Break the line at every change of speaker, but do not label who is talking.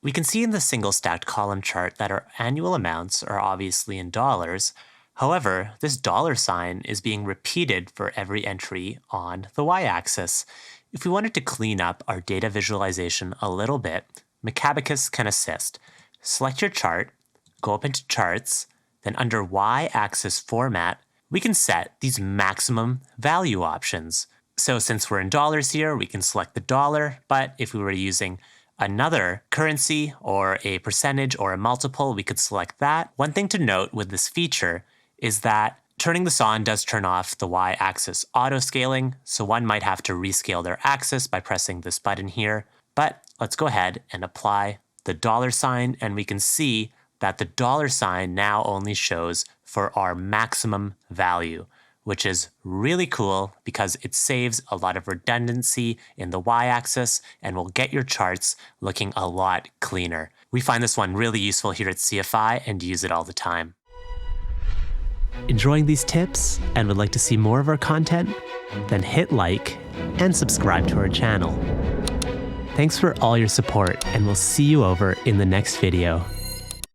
We can see in the single stacked column chart that our annual amounts are obviously in dollars. However, this dollar sign is being repeated for every entry on the y-axis. If we wanted to clean up our data visualization a little bit, Macabacus can assist. Select your chart, go up into Charts, then under y-axis format, we can set these maximum value options. So since we're in dollars here, we can select the dollar, but if we were using another currency or a percentage or a multiple, we could select that. One thing to note with this feature is that turning this on does turn off the y-axis autoscaling, so one might have to rescale their axis by pressing this button here. But let's go ahead and apply the dollar sign, and we can see that the dollar sign now only shows for our maximum value, which is really cool because it saves a lot of redundancy in the y-axis and will get your charts looking a lot cleaner. We find this one really useful here at CFI and use it all the time. Enjoying these tips and would like to see more of our content? Then hit like and subscribe to our channel. Thanks for all your support, and we'll see you over in the next video.